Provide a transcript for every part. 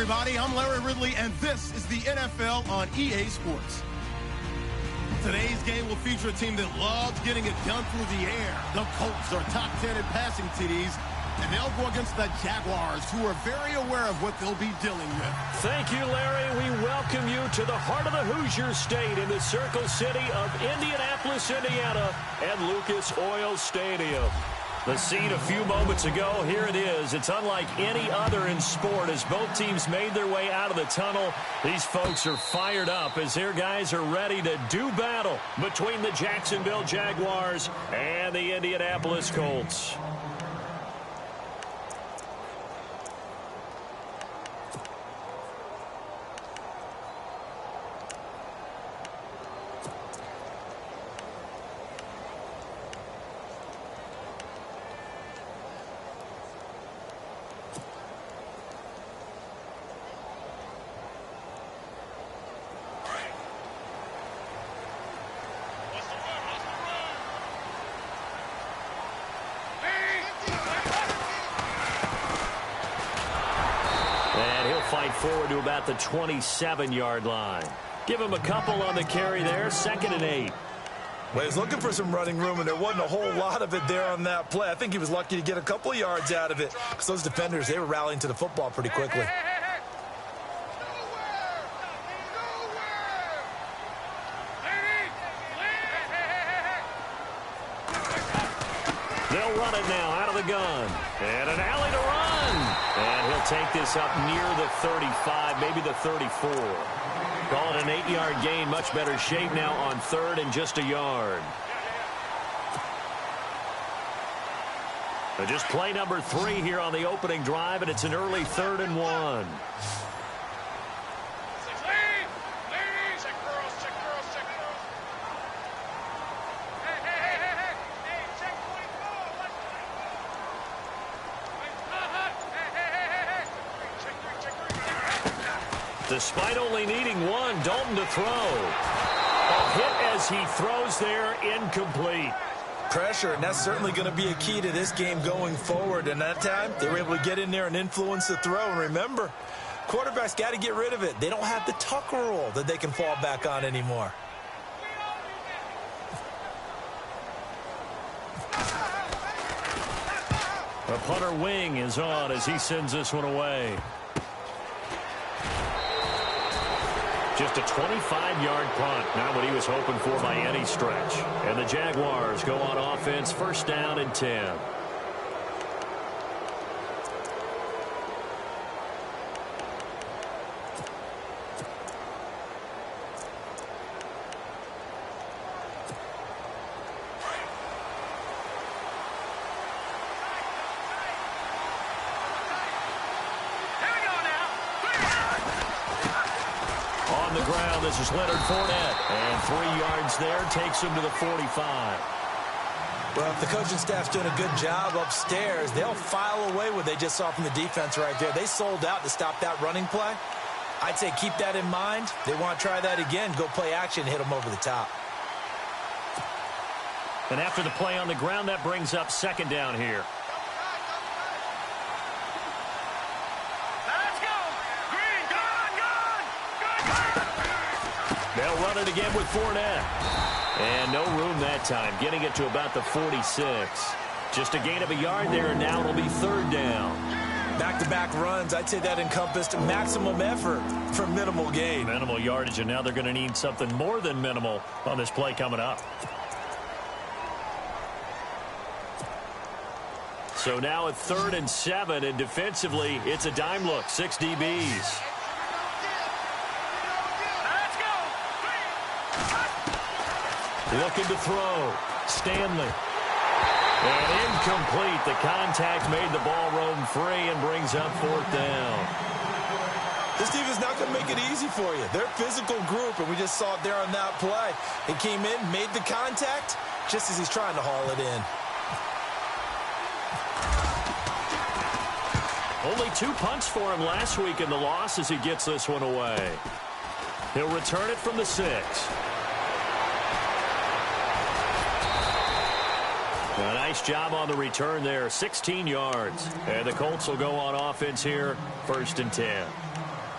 everybody. I'm Larry Ridley, and this is the NFL on EA Sports. Today's game will feature a team that loves getting it done through the air. The Colts are top 10 in passing TDs, and they'll go against the Jaguars, who are very aware of what they'll be dealing with. Thank you, Larry. We welcome you to the heart of the Hoosier State in the Circle City of Indianapolis, Indiana, and Lucas Oil Stadium. The scene a few moments ago, here it is. It's unlike any other in sport as both teams made their way out of the tunnel. These folks are fired up as their guys are ready to do battle between the Jacksonville Jaguars and the Indianapolis Colts. Fight forward to about the 27-yard line. Give him a couple on the carry there, 2nd and 8. Well, he's looking for some running room, and there wasn't a whole lot of it there on that play. I think he was lucky to get a couple of yards out of it because those defenders, they were rallying to the football pretty quickly. They'll run it now out of the gun. And an alley to run. And he'll take this up near the 35, maybe the 34. Call it an 8-yard gain. Much better shape now on 3rd and just a yard. Just play number 3 here on the opening drive, and it's an early 3rd and 1. Despite only needing one, Dalton to throw. A hit as he throws there, incomplete. Pressure, and that's certainly going to be a key to this game going forward. And that time, they were able to get in there and influence the throw. And remember, quarterbacks got to get rid of it. They don't have the Tucker rule that they can fall back on anymore. The punter wing is on as he sends this one away. Just a 25-yard punt, not what he was hoping for by any stretch. And the Jaguars go on offense, 1st down and 10. This is Leonard Fournette, and 3 yards there takes him to the 45. Well, if the coaching staff's doing a good job upstairs, they'll file away what they just saw from the defense right there. They sold out to stop that running play. I'd say keep that in mind. They want to try that again, go play action, hit them over the top. And after the play on the ground, that brings up 2nd down here. They'll run it again with Fournette. And no room that time, getting it to about the 46. Just a gain of a yard there, and now it'll be 3rd down. Back-to-back runs, I'd say that encompassed maximum effort for minimal gain. Minimal yardage, and now they're going to need something more than minimal on this play coming up. So now at 3rd and 7, and defensively, it's a dime look, 6 DBs. Looking to throw. Stanley. And incomplete. The contact made the ball roam free and brings up 4th down. This team is not going to make it easy for you. They're a physical group, and we just saw it there on that play. He came in, made the contact, just as he's trying to haul it in. Only 2 punts for him last week in the loss as he gets this one away. He'll return it from the 6. A nice job on the return there, 16 yards. And the Colts will go on offense here, 1st and 10.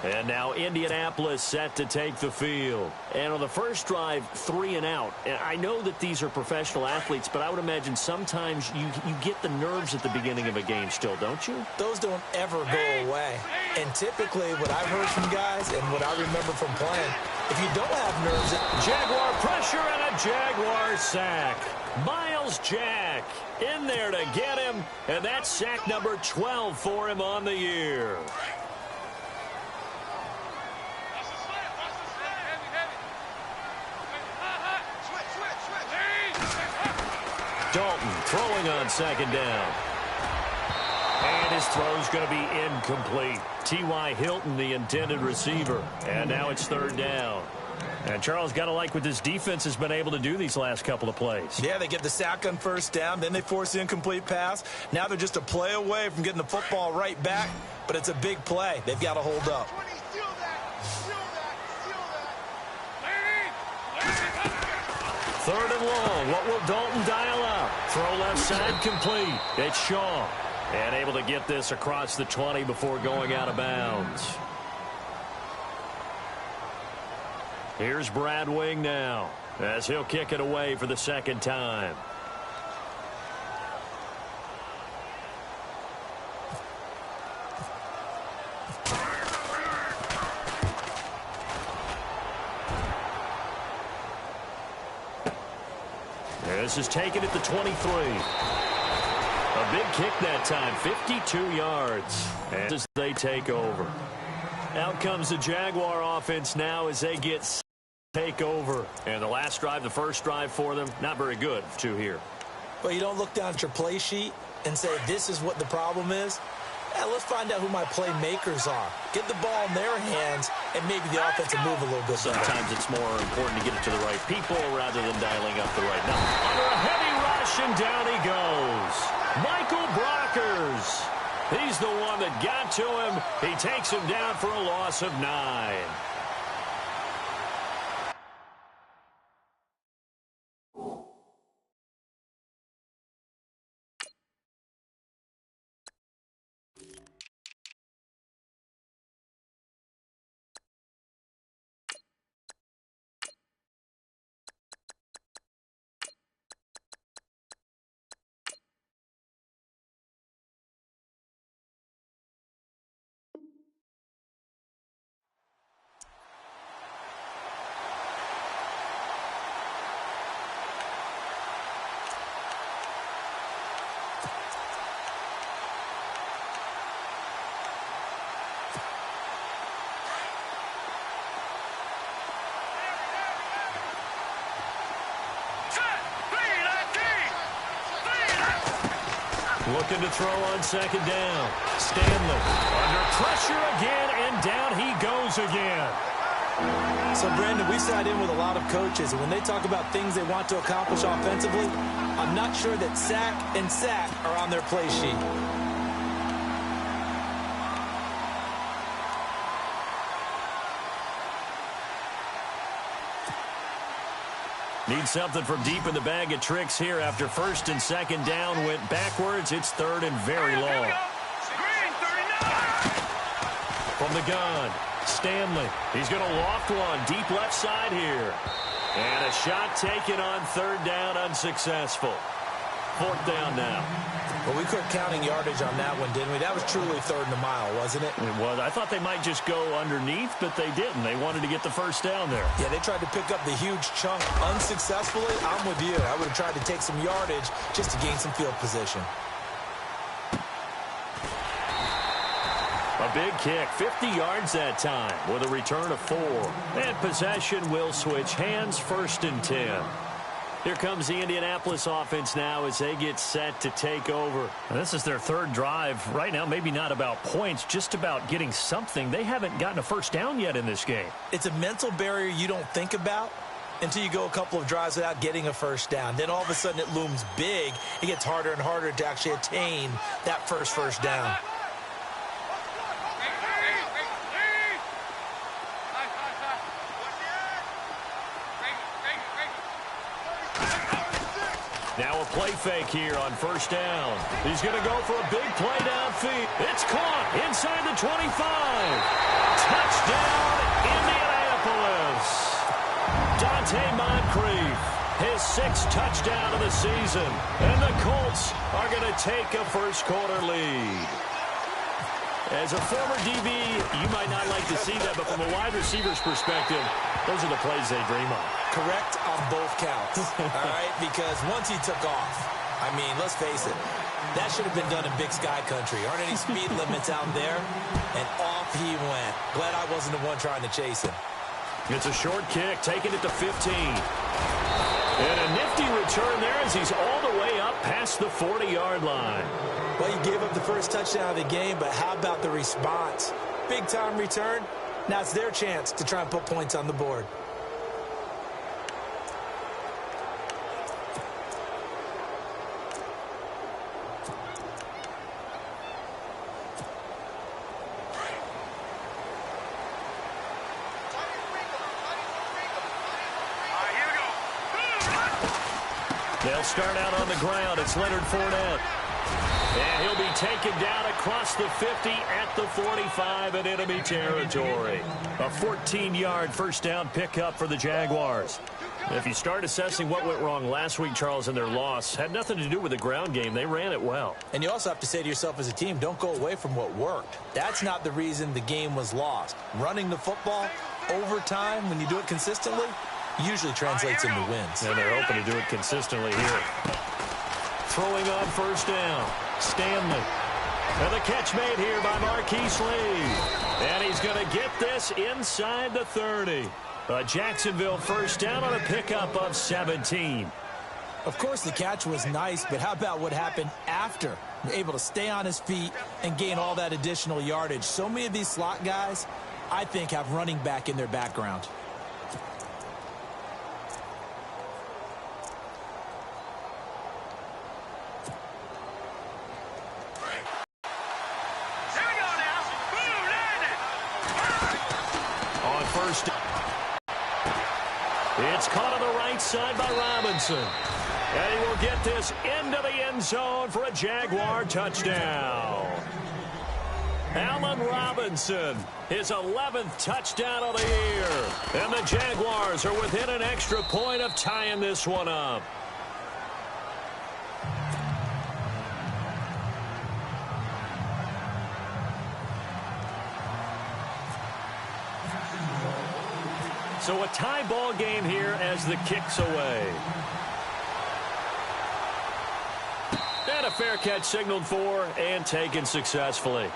And now Indianapolis set to take the field. And on the first drive, 3 and out. And I know that these are professional athletes, but I would imagine sometimes you get the nerves at the beginning of a game still, don't you? Those don't ever go away. And typically what I've heard from guys and what I remember from playing, if you don't have nerves... Jaguar pressure and a Jaguar sack. Myles Jack in there to get him, and that's sack number 12 for him on the year. Dalton throwing on second down. And his throw's going to be incomplete. T.Y. Hilton, the intended receiver. And now it's third down. And Charles, got to like what this defense has been able to do these last couple of plays. Yeah, they get the sack on first down, then they force the incomplete pass. Now they're just a play away from getting the football right back, but it's a big play. They've got to hold up. Third and long. What will Dalton dial up? Throw left side complete. It's Shaw. And able to get this across the 20 before going out of bounds. Here's Brad Wing now as he'll kick it away for the second time. This is taken at the 23. A big kick that time, 52 yards. And as they take over. Out comes the Jaguar offense now as they take over. And the last drive, the first drive for them, not very good, 2 here. Well, you don't look down at your play sheet and say, this is what the problem is. Yeah, let's find out who my playmakers are. Get the ball in their hands, and maybe the offense will move a little bit better. Sometimes it's more important to get it to the right people rather than dialing up the right number. Under a heavy rush, and down he goes. Michael Brockers. He's the one that got to him. He takes him down for a loss of 9. Looking to throw on second down. Stanley under pressure again, and down he goes again. So, Brandon, we sat in with a lot of coaches, and when they talk about things they want to accomplish offensively, I'm not sure that sack and sack are on their play sheet. Need something from deep in the bag of tricks here after first and second down went backwards. It's third and very long. From the gun, Stanley. He's going to loft one deep left side here. And a shot taken on third down, unsuccessful. Fourth down now. Well, we quit counting yardage on that one, didn't we? That was truly third and a mile, wasn't it? It was. I thought they might just go underneath, but they didn't. They wanted to get the first down there. Yeah, they tried to pick up the huge chunk unsuccessfully. I'm with you. I would have tried to take some yardage just to gain some field position. A big kick, 50 yards that time with a return of 4. And possession will switch hands, first and 10. Here comes the Indianapolis offense now as they get set to take over. And this is their third drive. Right now, maybe not about points, just about getting something. They haven't gotten a first down yet in this game. It's a mental barrier you don't think about until you go a couple of drives without getting a first down. Then all of a sudden it looms big. It gets harder and harder to actually attain that first down. Now a play fake here on first down. He's going to go for a big play downfield. It's caught inside the 25. Touchdown, Indianapolis. Dante Moncrief, his 6th touchdown of the season. And the Colts are going to take a first-quarter lead. As a former DB, you might not like to see that, but from a wide receiver's perspective, those are the plays they dream of. Correct on both counts, all right? Because once he took off, I mean, let's face it, that should have been done in Big Sky Country. Aren't any speed limits out there? And off he went. Glad I wasn't the one trying to chase him. It's a short kick, taking it to 15. And a nifty return there as he's all the way up past the 40-yard line. Well, you gave up the first touchdown of the game, but how about the response? Big-time return. Now it's their chance to try and put points on the board. They'll start out on the ground. It's Leonard Fournette. And he'll be taken down across the 50 at the 45 in enemy territory. A 14-yard first down pickup for the Jaguars. If you start assessing what went wrong last week, Charles, in their loss, had nothing to do with the ground game. They ran it well. And you also have to say to yourself as a team, don't go away from what worked. That's not the reason the game was lost. Running the football over time, when you do it consistently, usually translates into wins. And they're hoping to do it consistently here. Throwing on first down, Stanley. And the catch made here by Marquise Lee. And he's going to get this inside the 30. A Jacksonville first down on a pickup of 17. Of course, the catch was nice, but how about what happened after? Able to stay on his feet and gain all that additional yardage. So many of these slot guys, I think, have running back in their background. It's caught on the right side by Robinson. And he will get this into the end zone for a Jaguar touchdown. Allen Robinson, his 11th touchdown of the year. And the Jaguars are within an extra point of tying this one up. So a tie ball game here as the kick's away. And a fair catch signaled for and taken successfully.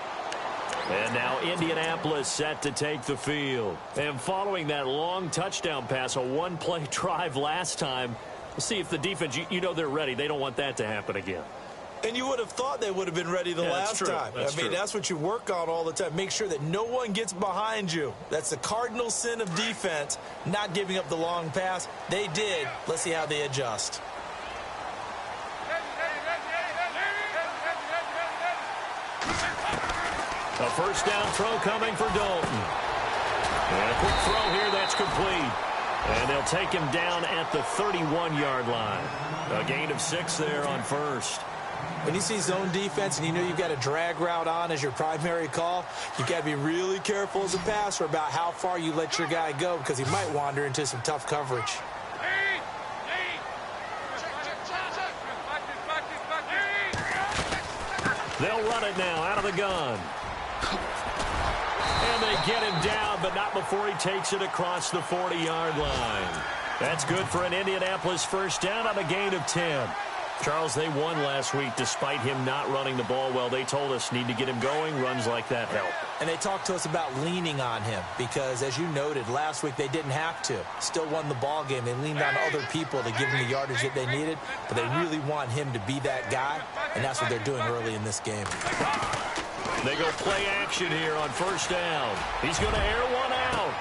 And now Indianapolis set to take the field. And following that long touchdown pass, a one-play drive last time, we'll see if the defense, you know they're ready. They don't want that to happen again. And you would have thought they would have been ready the last time. That's what you work on all the time. Make sure that no one gets behind you. That's the cardinal sin of defense, not giving up the long pass. They did. Let's see how they adjust. A first down throw coming for Dalton. And a quick throw here that's complete. And they'll take him down at the 31-yard line. A gain of 6 there on first. When you see zone defense and you know you've got a drag route on as your primary call, you've got to be really careful as a passer about how far you let your guy go because he might wander into some tough coverage. They'll run it now out of the gun. And they get him down, but not before he takes it across the 40-yard line. That's good for an Indianapolis first down on a gain of 10. Charles, they won last week despite him not running the ball well. They told us need to get him going. Runs like that help. And they talked to us about leaning on him because, as you noted, last week they didn't have to. Still won the ball game. They leaned on other people to give him the yardage that they needed, but they really want him to be that guy, and that's what they're doing early in this game. They go play action here on first down. He's going to air one out.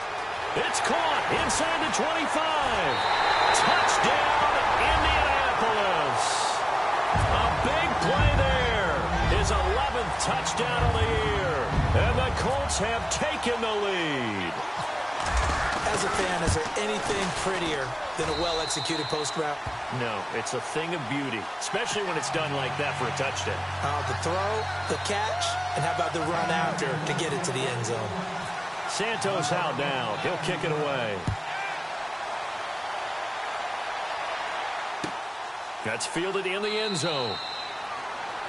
It's caught inside the 25. Touchdown, Indianapolis. A big play there. His 11th touchdown of the year. And the Colts have taken the lead. as a fan, is there anything prettier than a well-executed post route? No, it's a thing of beauty, especially when it's done like that for a touchdown. The throw, the catch, and how about the run after to get it to the end zone? Santos out now. He'll kick it away. That's fielded in the end zone.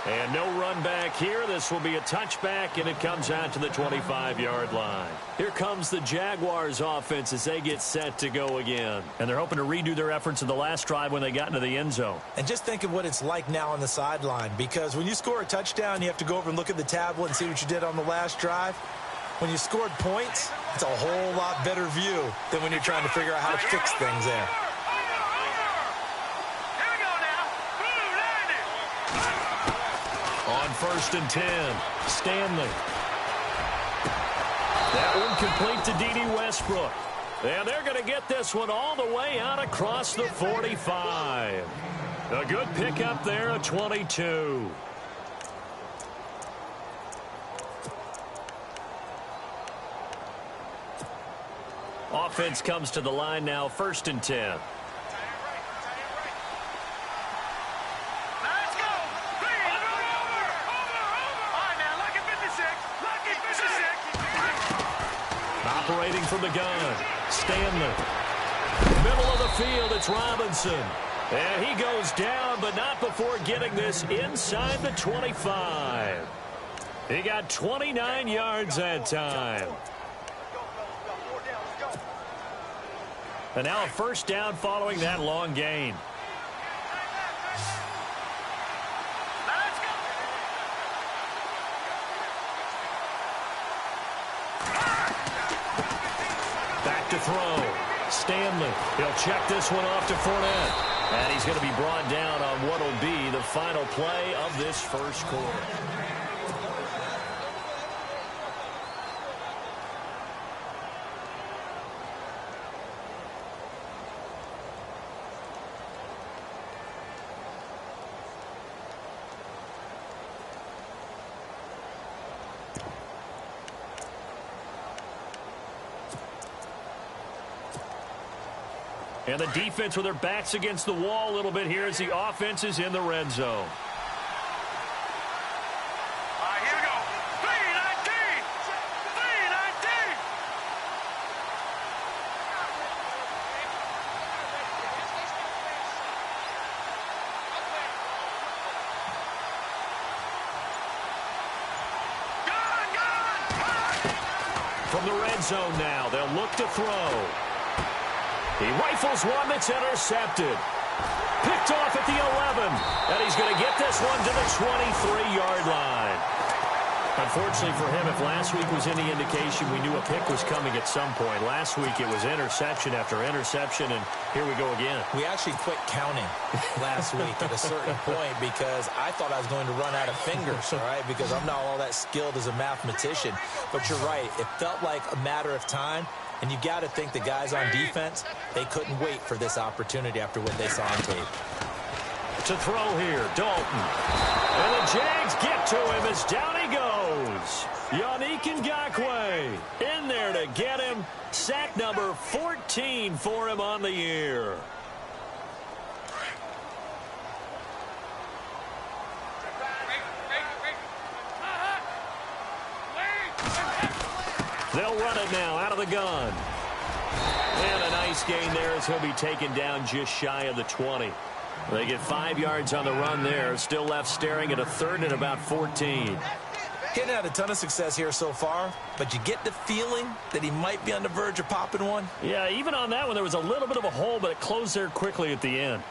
And no run back here. This will be a touchback, and it comes out to the 25-yard line. Here comes the Jaguars offense as they get set to go again. And they're hoping to redo their efforts in the last drive when they got into the end zone. And just think of what it's like now on the sideline, because when you score a touchdown, you have to go over and look at the tablet and see what you did on the last drive. When you scored points, it's a whole lot better view than when you're trying to figure out how to fix things there. On 1st and 10, Stanley. That one complete to D.D. Westbrook. And they're going to get this one all the way out across the 45. A good pickup there at 22. Offense comes to the line now, 1st and 10. Operating from the gun, Stanley. Middle of the field, it's Robinson. And he goes down, but not before getting this inside the 25. He got 29 yards that time. And now a 1st down following that long gain. Back to throw. Stanley. He'll check this one off to Fournette. And he's going to be brought down on what will be the final play of this first quarter. And the defense with their backs against the wall a little bit here as the offense is in the red zone. All right, here we go. 3-19. 3-19. From the red zone now, they'll look to throw. He rifles one that's intercepted. Picked off at the 11. And he's going to get this one to the 23-yard line. Unfortunately for him, if last week was any indication, we knew a pick was coming at some point. Last week it was interception after interception, and here we go again. We actually quit counting last week at a certain point because I thought I was going to run out of fingers, all right, because I'm not all that skilled as a mathematician. But you're right. It felt like a matter of time. And you got to think the guys on defense, they couldn't wait for this opportunity after what they saw on tape. To throw here, Dalton. And the Jags get to him as down he goes. Yannick Ngakoue in there to get him. Sack number 14 for him on the year. They'll run it now out of the gun. And a nice gain there as he'll be taken down just shy of the 20. They get 5 yards on the run there. Still left staring at a 3rd and about 14. He hadn't had a ton of success here so far, but you get the feeling that he might be on the verge of popping one. Yeah, even on that one, there was a little bit of a hole, but it closed there quickly at the end.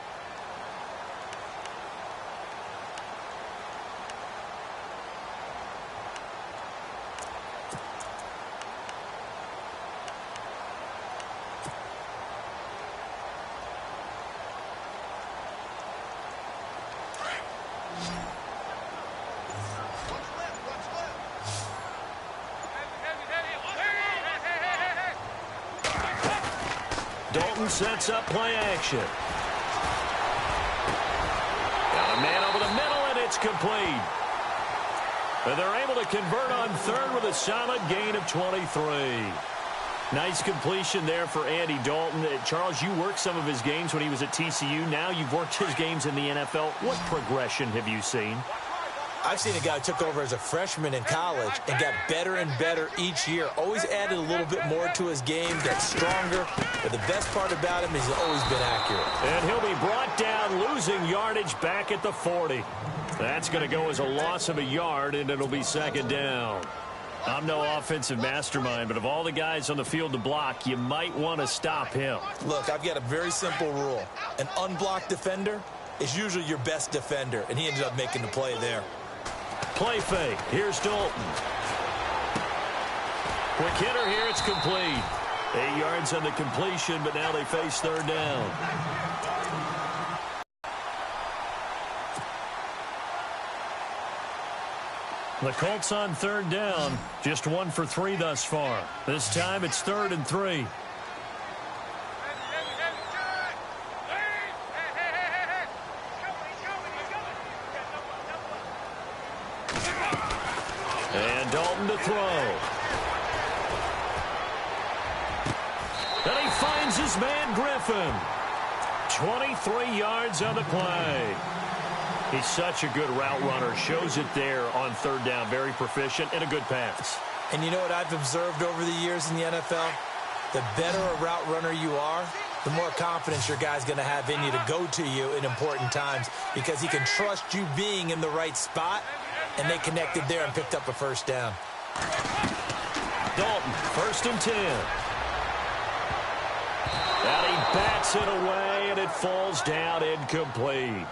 Dalton sets up play action. Got a man over the middle, and it's complete. And they're able to convert on 3rd with a solid gain of 23. Nice completion there for Andy Dalton. Charles, you worked some of his games when he was at TCU. Now you've worked his games in the NFL. What progression have you seen? I've seen a guy who took over as a freshman in college and got better and better each year. Always added a little bit more to his game, got stronger. But the best part about him is he's always been accurate. And he'll be brought down, losing yardage back at the 40. That's going to go as a loss of a yard, and it'll be second down. I'm no offensive mastermind, but of all the guys on the field to block, you might want to stop him. Look, I've got a very simple rule. An unblocked defender is usually your best defender, and he ended up making the play there. Play fake. Here's Dalton. Quick hitter here. It's complete. 8 yards on the completion, but now they face third down. The Colts on third down. Just 1 for 3 thus far. This time it's 3rd and 3. And Dalton to throw. And he finds his man Griffin. 23 yards on the play. He's such a good route runner. Shows it there on third down. Very proficient and a good pass. And you know what I've observed over the years in the NFL? The better a route runner you are, the more confidence your guy's going to have in you to go to you in important times because he can trust you being in the right spot, and they connected there and picked up a first down. Dalton, 1st and 10. And he bats it away, and it falls down incomplete.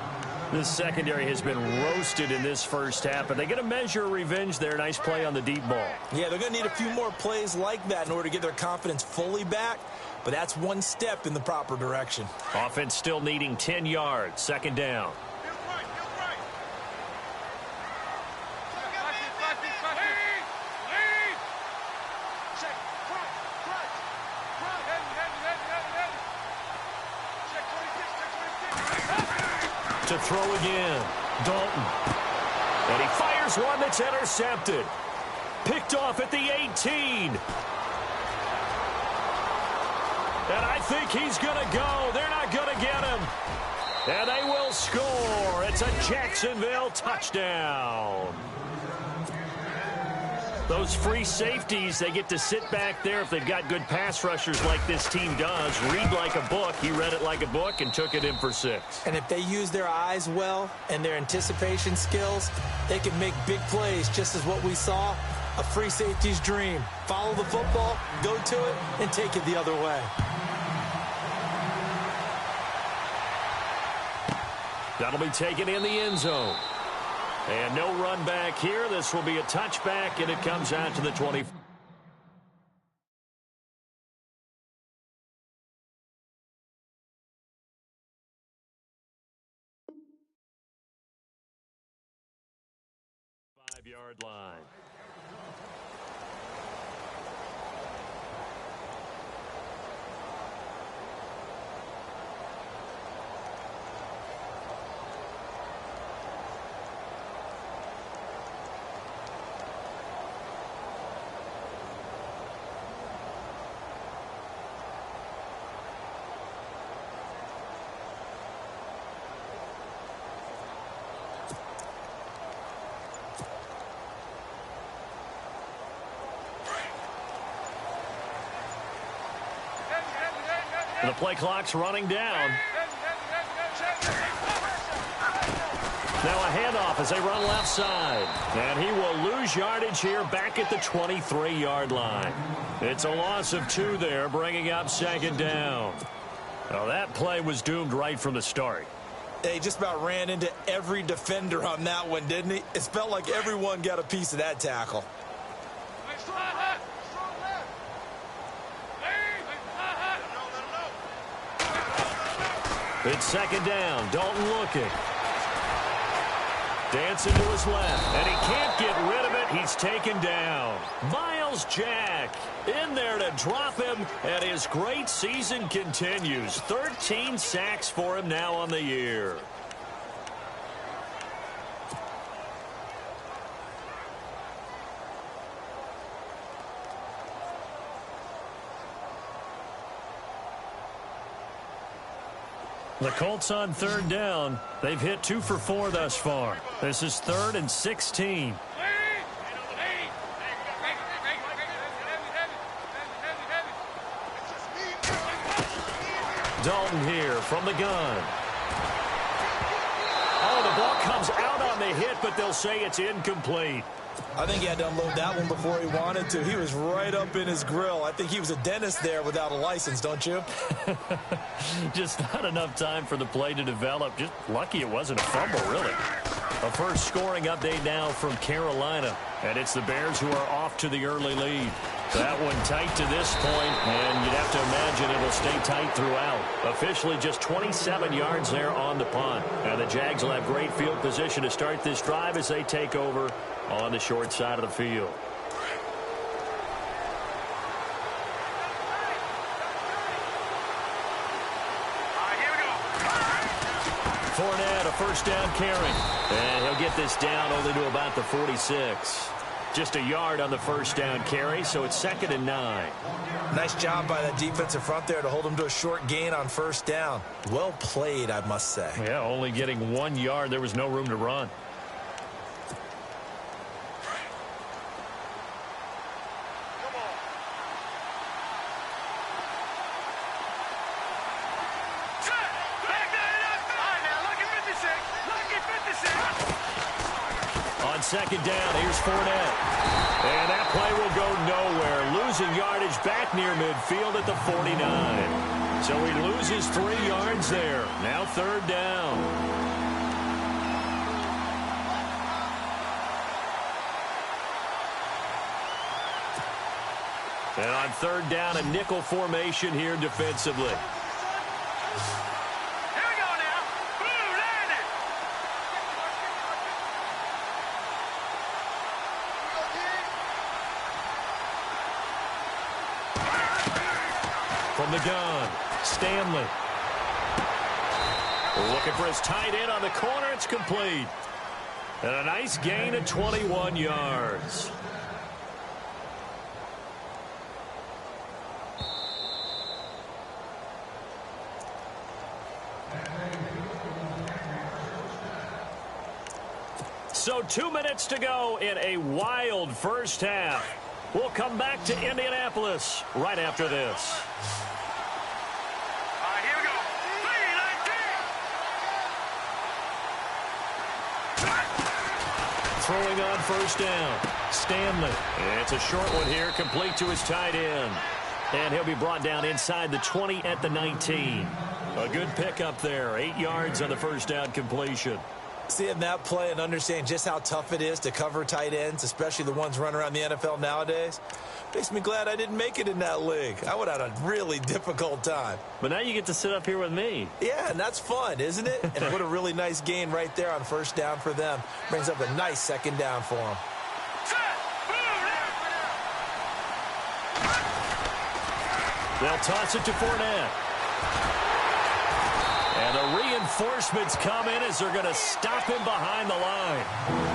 This secondary has been roasted in this first half, but they get a measure of revenge there. Nice play on the deep ball. Yeah, they're going to need a few more plays like that in order to get their confidence fully back, but that's one step in the proper direction. Offense still needing 10 yards. Second down. To throw again, Dalton. And he fires one that's intercepted. Picked off at the 18. And I think he's going to go. They're not going to get him. And they will score. It's a Jacksonville touchdown. Those free safeties, they get to sit back there if they've got good pass rushers like this team does. Read like a book. He read it like a book and took it in for 6. And if they use their eyes well and their anticipation skills, they can make big plays, just as what we saw, a free safety's dream. Follow the football, go to it, and take it the other way. That'll be taken in the end zone. And no run back here. This will be a touchback, and it comes out to the 20. Five-yard line. The play clock's running down. Now a handoff as they run left side. And he will lose yardage here back at the 23-yard line. It's a loss of 2 there, bringing up second down. Well, that play was doomed right from the start. He just about ran into every defender on that one, didn't he? It felt like everyone got a piece of that tackle. It's second down. Dalton looking. Dancing to his left. And he can't get rid of it. He's taken down. Myles Jack in there to drop him. And his great season continues. 13 sacks for him now on the year. The Colts on third down. They've hit 2 for 4 thus far. This is 3rd and 16. Dalton here from the gun. Oh, the ball comes out on the hit, but they'll say it's incomplete. I think he had to unload that one before he wanted to. He was right up in his grill. I think he was a dentist there without a license, don't you? Just not enough time for the play to develop. Just lucky it wasn't a fumble, really. A first scoring update now from Carolina. And it's the Bears who are off to the early lead. That one tight to this point, and you'd have to imagine it'll stay tight throughout. Officially just 27 yards there on the punt. And the Jags will have great field position to start this drive as they take over on the short side of the field. Fournette, a first down carry. And he'll get this down only to about the 46. Just a yard on the first down carry, so it's 2nd and 9. Nice job by that defensive front there to hold him to a short gain on first down. Well played, I must say. Yeah, only getting 1 yard. There was no room to run. On second down, here's Fournette. And that play will go nowhere. Losing yardage back near midfield at the 49. So he loses 3 yards there. Now 3rd down. And on 3rd down, a nickel formation here defensively. From the gun, Stanley. Looking for his tight end on the corner. It's complete. And a nice gain of 21 yards. So 2 minutes to go in a wild first half. We'll come back to Indianapolis right after this. Here we go. 3-19. Throwing on first down. Stanley. It's a short one here, complete to his tight end. And he'll be brought down inside the 20 at the 19. A good pickup there. 8 yards on the first down completion. Seeing that play and understanding just how tough it is to cover tight ends, especially the ones running around the NFL nowadays, makes me glad I didn't make it in that league. I would have had a really difficult time. But now you get to sit up here with me. Yeah, and that's fun, isn't it? And what a really nice gain right there on first down for them. Brings up a nice 2nd down for them. They'll toss it to Fournette. And the reinforcements come in as they're going to stop him behind the line.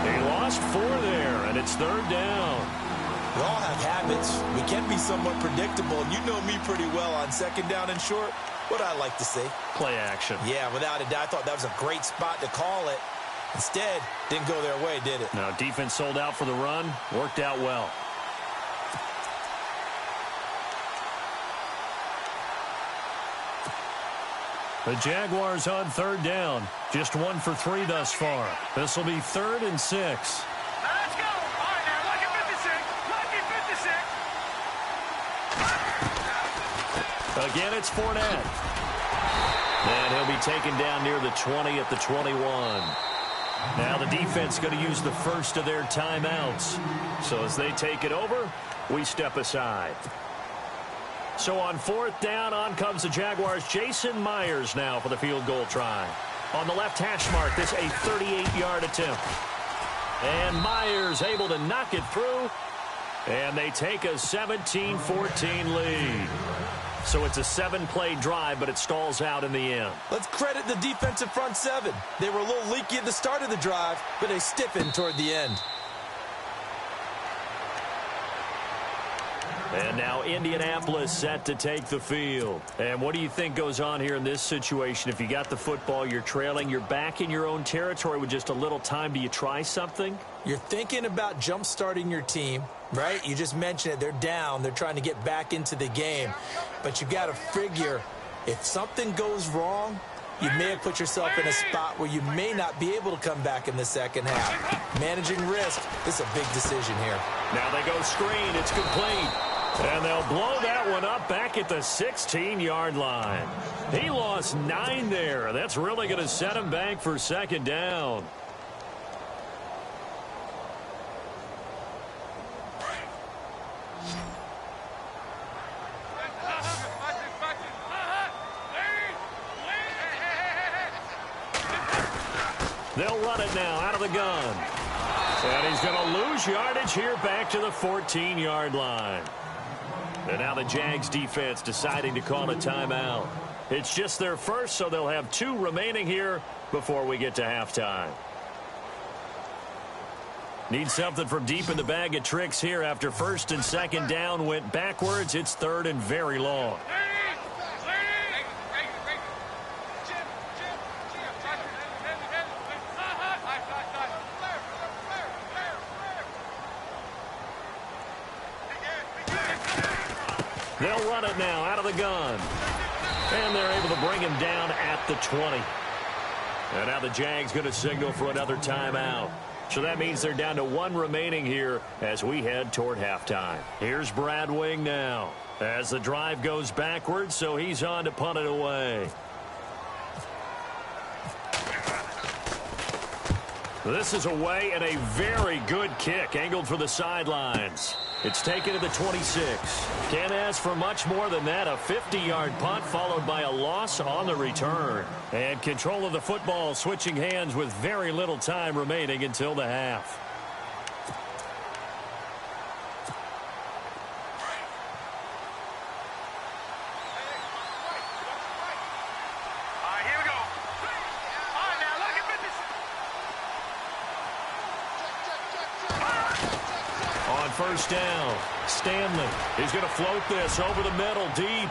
They lost 4 there, and it's 3rd down. We all have habits. We can be somewhat predictable, and you know me pretty well on 2nd down and short. What I like to see. Play action. Yeah, without a doubt. I thought that was a great spot to call it. Instead, didn't go their way, did it? Now, defense sold out for the run. Worked out well. The Jaguars on 3rd down. Just 1 for 3 thus far. This will be 3rd and 6. Now let's go. All right, now, lucky 56. Lucky 56. Again, it's Fournette. And he'll be taken down near the 20 at the 21. Now the defense going to use the first of their timeouts. So as they take it over, we step aside. So on 4th down, on comes the Jaguars. Jason Myers now for the field goal try. On the left hash mark, this a 38-yard attempt. And Myers able to knock it through. And they take a 17-14 lead. So it's a 7-play drive, but it stalls out in the end. Let's credit the defensive front 7. They were a little leaky at the start of the drive, but they stiffened toward the end. And now Indianapolis set to take the field. And what do you think goes on here in this situation? If you got the football, you're trailing, you're back in your own territory with just a little time. Do you try something? You're thinking about jump-starting your team, right? You just mentioned it. They're down. They're trying to get back into the game. But you got to figure if something goes wrong, you may have put yourself in a spot where you may not be able to come back in the second half. Managing risk, this is a big decision here. Now they go screen. It's complete. And they'll blow that one up back at the 16-yard line. He lost 9 there. That's really going to set him back for second down. They'll run it now out of the gun. And he's going to lose yardage here back to the 14-yard line. And now the Jags defense deciding to call a timeout. It's just their first, so they'll have 2 remaining here before we get to halftime. Need something from deep in the bag of tricks here after first and second down went backwards. It's third and very long. They'll run it now out of the gun. And they're able to bring him down at the 20. And now the Jags going to signal for another timeout. So that means they're down to 1 remaining here as we head toward halftime. Here's Brad Wing now as the drive goes backwards, so he's on to punt it away. This is away and a very good kick angled for the sidelines. It's taken to the 26. Can't ask for much more than that. A 50-yard punt followed by a loss on the return. And control of the football switching hands with very little time remaining until the half. First down. Stanley. He's going to float this over the middle deep.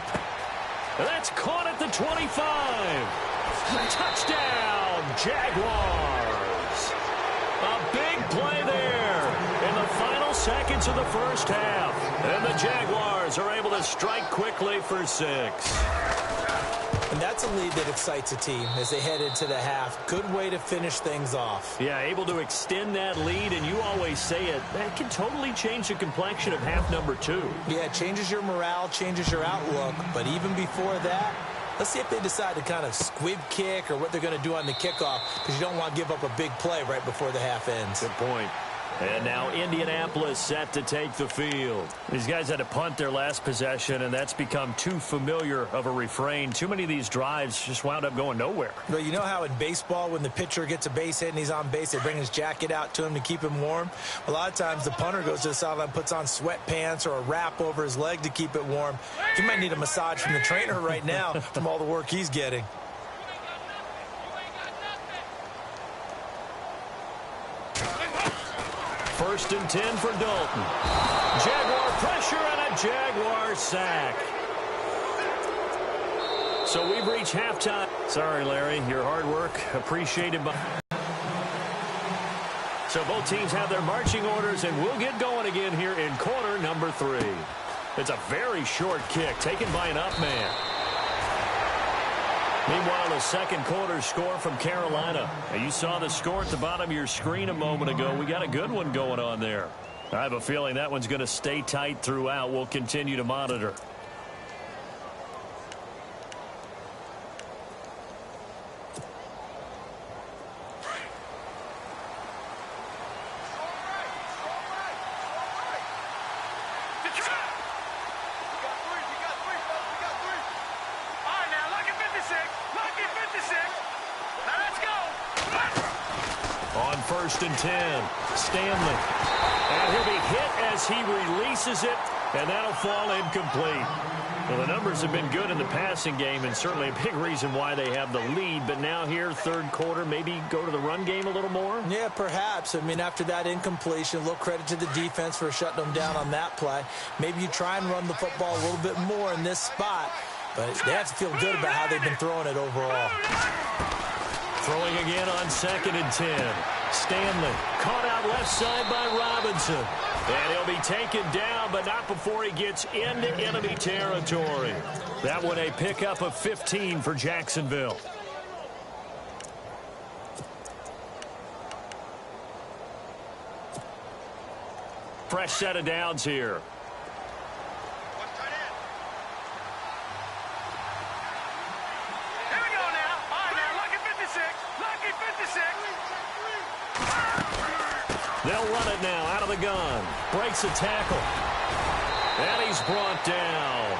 That's caught at the 25. Touchdown, Jaguars. A big play there in the final seconds of the first half. And the Jaguars are able to strike quickly for 6. And that's a lead that excites a team as they head into the half. Good way to finish things off. Yeah, able to extend that lead, and you always say it, that can totally change the complexion of half number 2. Yeah, it changes your morale, changes your outlook. But even before that, let's see if they decide to kind of squib kick or what they're going to do on the kickoff, because you don't want to give up a big play right before the half ends. Good point. And now Indianapolis set to take the field. These guys had to punt their last possession, and that's become too familiar of a refrain. Too many of these drives just wound up going nowhere. Well, you know how in baseball when the pitcher gets a base hit and he's on base, they bring his jacket out to him to keep him warm? A lot of times the punter goes to the sideline, puts on sweatpants or a wrap over his leg to keep it warm. You might need a massage from the trainer right now from all the work he's getting. First and 10 for Dalton. Jaguar pressure and a Jaguar sack. So we've reached halftime. Sorry, Larry, your hard work appreciated by... So both teams have their marching orders, and we'll get going again here in quarter number 3. It's a very short kick taken by an up man. Meanwhile, the second quarter score from Carolina. Now, you saw the score at the bottom of your screen a moment ago. We got a good one going on there. I have a feeling that one's going to stay tight throughout. We'll continue to monitor. First and 10. Stanley. And he'll be hit as he releases it, and that'll fall incomplete. Well, the numbers have been good in the passing game, and certainly a big reason why they have the lead. But now here, third quarter, maybe go to the run game a little more? Yeah, perhaps. I mean, after that incompletion, a little credit to the defense for shutting them down on that play. Maybe you try and run the football a little bit more in this spot. But they have to feel good about how they've been throwing it overall. Throwing again on 2nd and 10. Stanley caught out left side by Robinson. And he'll be taken down, but not before he gets into enemy territory. That one a pickup of 15 for Jacksonville. Fresh set of downs here. They'll run it now out of the gun. Breaks a tackle. And he's brought down.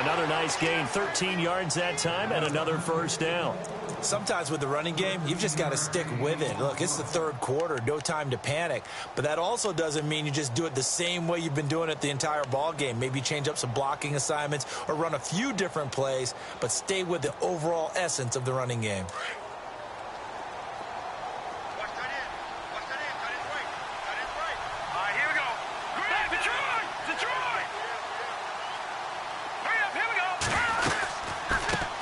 Another nice gain, 13 yards that time, and another first down. Sometimes with the running game, you've just got to stick with it. Look, it's the third quarter, no time to panic. But that also doesn't mean you just do it the same way you've been doing it the entire ball game. Maybe change up some blocking assignments or run a few different plays, but stay with the overall essence of the running game.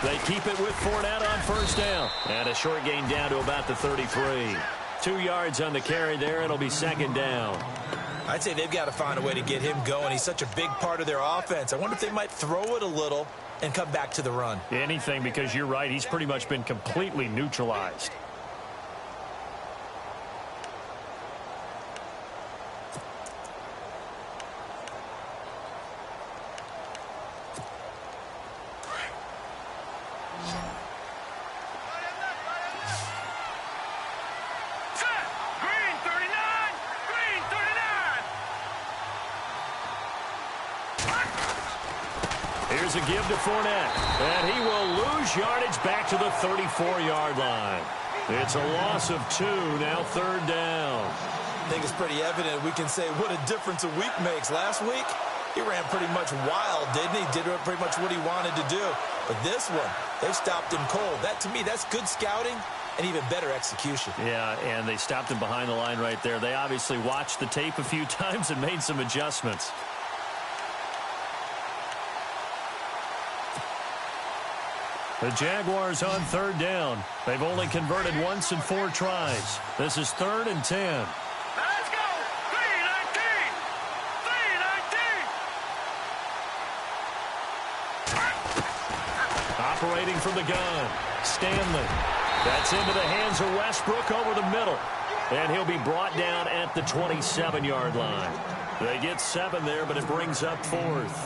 They keep it with Fournette on first down. And a short gain down to about the 33. 2 yards on the carry there. It'll be second down. I'd say they've got to find a way to get him going. He's such a big part of their offense. I wonder if they might throw it a little and come back to the run. Anything, because you're right. He's pretty much been completely neutralized. Here's a give to Fournette, and he will lose yardage back to the 34-yard line. It's a loss of 2, now third down. I think it's pretty evident. We can say what a difference a week makes. Last week, he ran pretty much wild, didn't he? Did pretty much what he wanted to do. But this one, they've stopped him cold. That, to me, that's good scouting and even better execution. Yeah, and they stopped him behind the line right there. They obviously watched the tape a few times and made some adjustments. The Jaguars on third down. They've only converted once in 4 tries. This is 3rd and 10. Let's go! 3-19! 3-19! Operating from the gun. Stanley. That's into the hands of Westbrook over the middle. And he'll be brought down at the 27-yard line. They get 7 there, but it brings up 4th.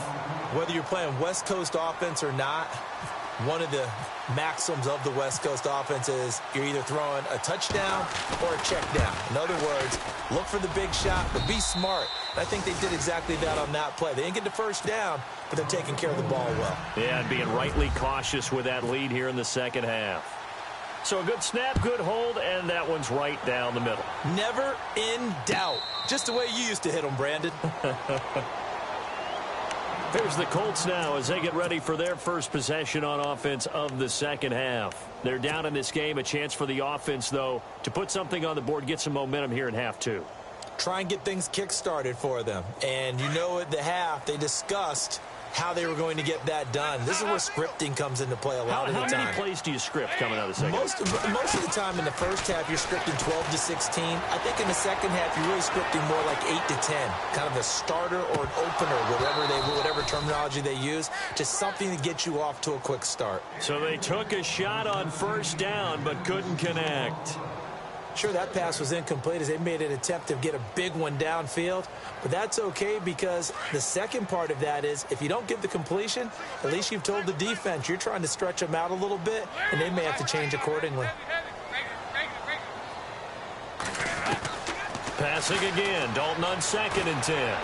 Whether you're playing West Coast offense or not, one of the maxims of the West Coast offense is you're either throwing a touchdown or a check down. In other words, look for the big shot, but be smart. And I think they did exactly that on that play. They didn't get the first down, but they're taking care of the ball well. Yeah, and being rightly cautious with that lead here in the second half. So a good snap, good hold, and that one's right down the middle. Never in doubt. Just the way you used to hit them, Brandon. Here's the Colts now as they get ready for their first possession on offense of the second half. They're down in this game. A chance for the offense, though, to put something on the board, get some momentum here in half 2. Try and get things kick-started for them. And you know at the half, they discussed how they were going to get that done. This is where scripting comes into play a lot of the time. How many plays do you script coming out of the second half? Most of the time in the first half, you're scripting 12 to 16. I think in the second half, you're really scripting more like 8 to 10. Kind of a starter or an opener, whatever terminology they use. Just something to get you off to a quick start. So they took a shot on first down, but couldn't connect. Sure, that pass was incomplete as they made an attempt to get a big one downfield. But that's okay because the second part of that is if you don't get the completion, at least you've told the defense you're trying to stretch them out a little bit, and they may have to change accordingly. Passing again. Dalton on 2nd and 10.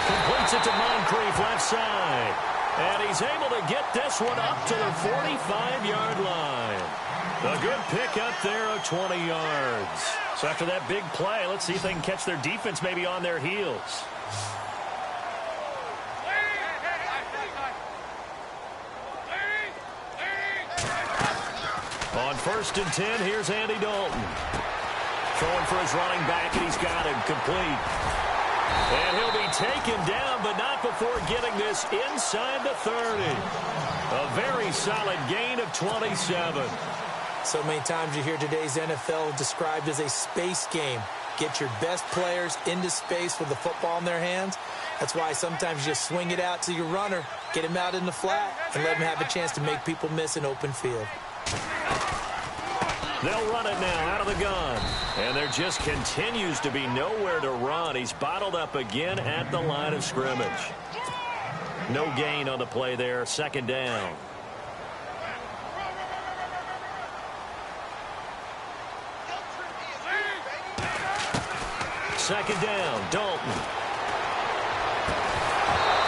Completes it to Moncrief left side. And he's able to get this one up to the 45-yard line. A good pick up there of 20 yards. So after that big play, let's see if they can catch their defense maybe on their heels. On 1st and 10, here's Andy Dalton. Throwing for his running back, and he's got him complete. And he'll be taken down, but not before getting this inside the 30. A very solid gain of 27. So many times you hear today's NFL described as a space game. Get your best players into space with the football in their hands. That's why sometimes you just swing it out to your runner, get him out in the flat, and let him have a chance to make people miss an open field. They'll run it now out of the gun. And there just continues to be nowhere to run. He's bottled up again at the line of scrimmage. No gain on the play there. 2nd down. Second down, Dalton.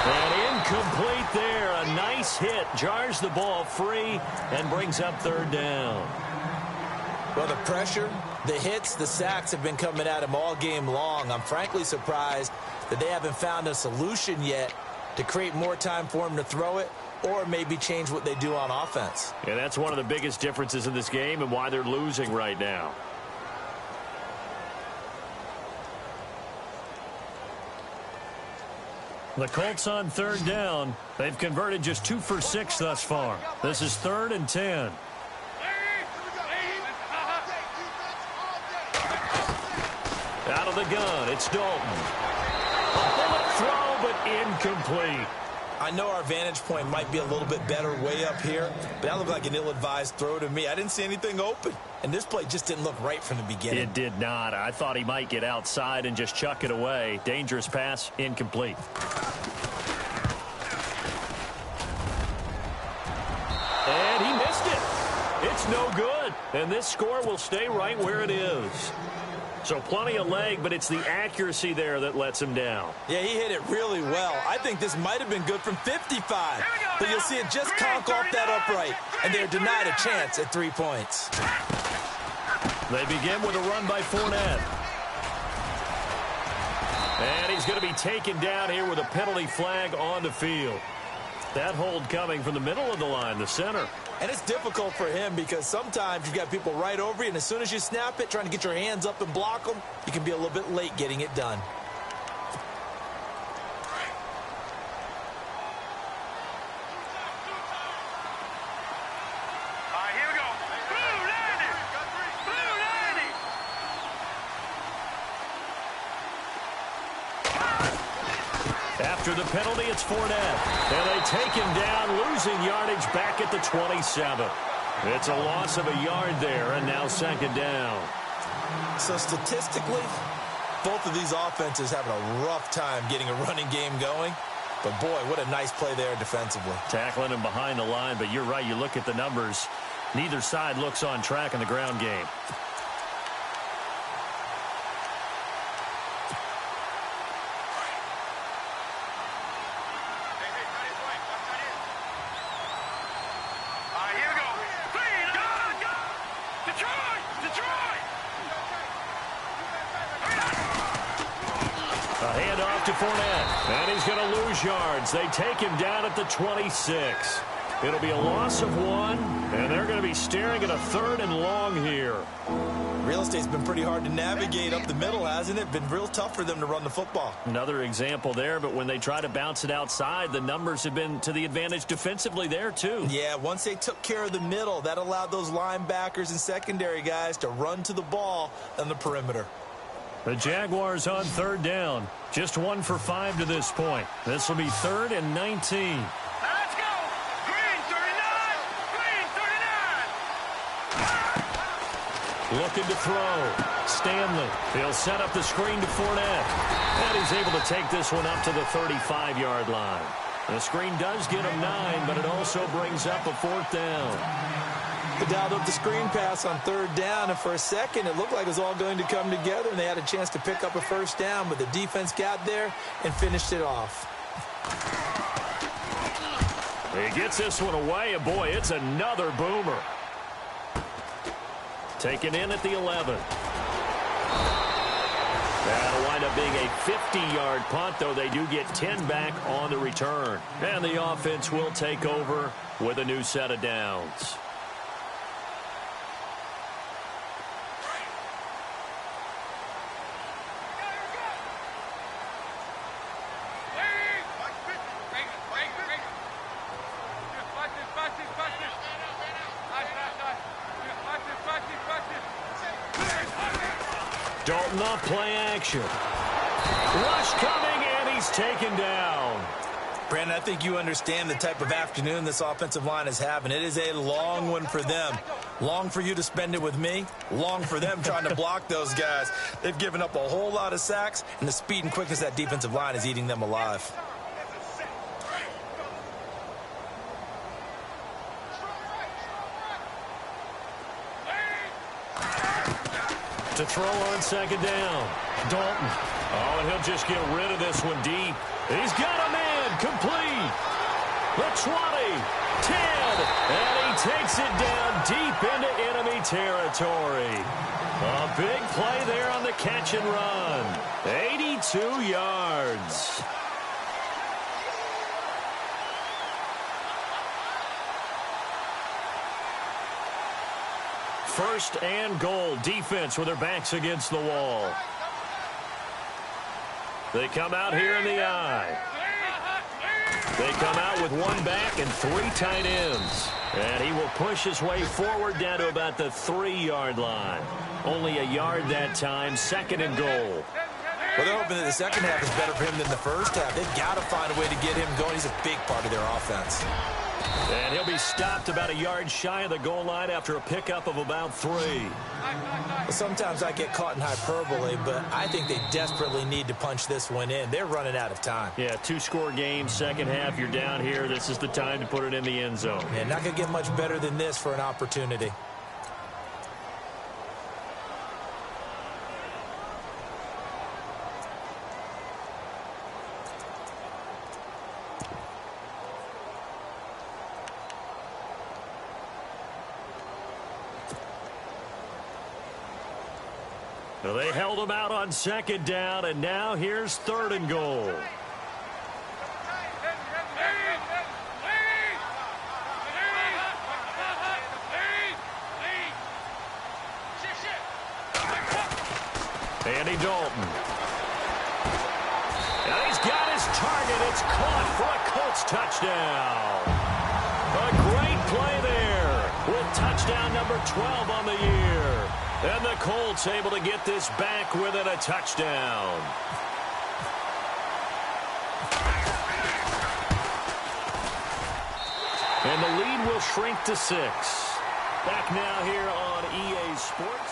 And incomplete there. A nice hit. Jars the ball free and brings up 3rd down. Well, the pressure, the hits, the sacks have been coming at him all game long. I'm frankly surprised that they haven't found a solution yet to create more time for him to throw it or maybe change what they do on offense. And that's one of the biggest differences in this game and why they're losing right now. The Colts on 3rd down. They've converted just 2 for 6 thus far. This is 3rd and 10. Out of the gun, it's Dalton. A bullet throw, but incomplete. I know our vantage point might be a little bit better way up here, but that looked like an ill-advised throw to me. I didn't see anything open, and this play just didn't look right from the beginning. It did not. I thought he might get outside and just chuck it away. Dangerous pass, incomplete. And he missed it. It's no good, and this score will stay right where it is. So plenty of leg, but it's the accuracy there that lets him down. Yeah, he hit it really well. I think this might have been good from 55. But you'll see it just conk off that upright, and they're denied a chance at 3 points. They begin with a run by Fournette. And he's going to be taken down here with a penalty flag on the field. That hold coming from the middle of the line, the center. And it's difficult for him because sometimes you've got people right over you, and as soon as you snap it, trying to get your hands up and block them, you can be a little bit late getting it done. All right, here we go. Blue 90. Blue 90. After the penalty, it's Fournette. And they take him down, losing yardage back at the 27. It's a loss of a yard there, and now 2nd down. So statistically, both of these offenses having a rough time getting a running game going. But, boy, what a nice play there defensively. Tackling him behind the line, but you're right. You look at the numbers. Neither side looks on track in the ground game. A handoff to Fournette, and he's going to lose yards. They take him down at the 26. It'll be a loss of 1, and they're going to be staring at a 3rd and long here. Real estate's been pretty hard to navigate up the middle, hasn't it? Been real tough for them to run the football. Another example there, but when they try to bounce it outside, the numbers have been to the advantage defensively there, too. Yeah, once they took care of the middle, that allowed those linebackers and secondary guys to run to the ball on the perimeter. The Jaguars on 3rd down. Just 1 for 5 to this point. This will be 3rd and 19. Let's go. Green 39. Green 39. Looking to throw. Stanley. He'll set up the screen to Fournette. And he's able to take this one up to the 35-yard line. The screen does get him 9, but it also brings up a 4th down. They dialed up the screen pass on 3rd down, and for a second it looked like it was all going to come together, and they had a chance to pick up a 1st down, but the defense got there and finished it off. He gets this one away, and boy, it's another boomer. Taken in at the 11. That'll wind up being a 50-yard punt, though they do get 10 back on the return. And the offense will take over with a new set of downs. Dalton off play action. Rush coming, and he's taken down. Brandon, I think you understand the type of afternoon this offensive line is having. It is a long one for them. Long for you to spend it with me. Long for them trying to block those guys. They've given up a whole lot of sacks, and the speed and quickness of that defensive line is eating them alive. To throw on second down. Dalton. Oh, and he'll just get rid of this one deep. He's got a man. Complete. The 20. 10. And he takes it down deep into enemy territory. A big play there on the catch and run. 82 yards. First and goal. Defense with their backs against the wall. They come out here in the eye. They come out with one back and 3 tight ends. And he will push his way forward down to about the 3-yard line. Only a yard that time. Second and goal. Well, they're hoping that the second half is better for him than the first half. They've got to find a way to get him going. He's a big part of their offense. And he'll be stopped about a yard shy of the goal line after a pickup of about 3. Well, sometimes I get caught in hyperbole, but I think they desperately need to punch this one in. They're running out of time. Yeah, 2-score game, second half, you're down here. This is the time to put it in the end zone. Yeah, not going to get much better than this for an opportunity. Well, they held him out on second down, and now here's third and goal. Andy Dalton. And he's got his target. It's caught for a Colts touchdown. A great play there with touchdown number 12 on the year. And the Colts able to get this back within a touchdown. And the lead will shrink to 6. Back now here on EA Sports.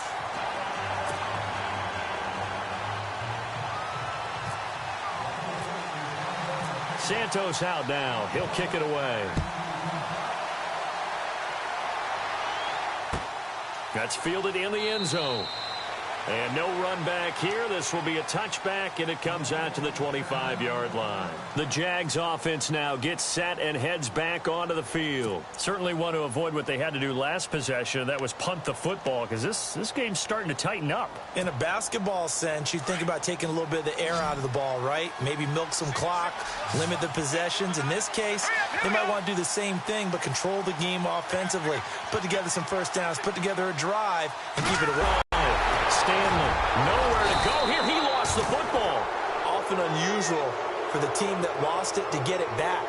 Santos out now. He'll kick it away. That's fielded in the end zone. And no run back here. This will be a touchback, and it comes out to the 25-yard line. The Jags offense now gets set and heads back onto the field. Certainly want to avoid what they had to do last possession, and that was punt the football, because this game's starting to tighten up. In a basketball sense, you think about taking a little bit of the air out of the ball, right? Maybe milk some clock, limit the possessions. In this case, they might want to do the same thing, but control the game offensively. Put together some first downs, put together a drive, and keep it away. Stanley, nowhere to go here. He lost the football. Often unusual for the team that lost it to get it back,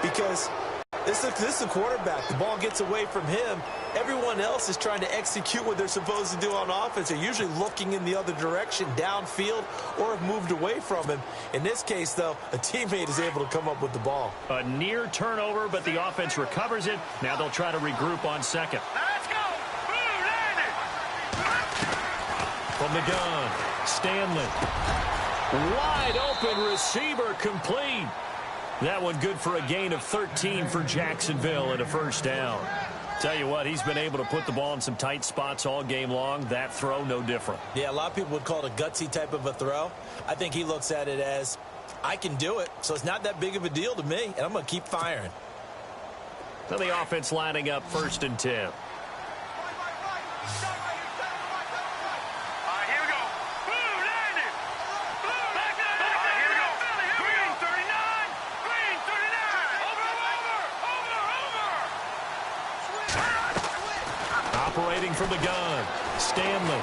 because this is a quarterback. The ball gets away from him. Everyone else is trying to execute what they're supposed to do on offense. They're usually looking in the other direction, downfield, or have moved away from him. In this case, though, a teammate is able to come up with the ball. A near turnover, but the offense recovers it. Now they'll try to regroup on second. Let's go. From the gun, Stanley. Wide open receiver, complete. That one good for a gain of 13 for Jacksonville and a first down. Tell you what, he's been able to put the ball in some tight spots all game long. That throw, no different. Yeah, a lot of people would call it a gutsy type of a throw. I think he looks at it as, I can do it, so it's not that big of a deal to me, and I'm going to keep firing. So the offense lining up 1st and 10. Operating from the gun, Stanley.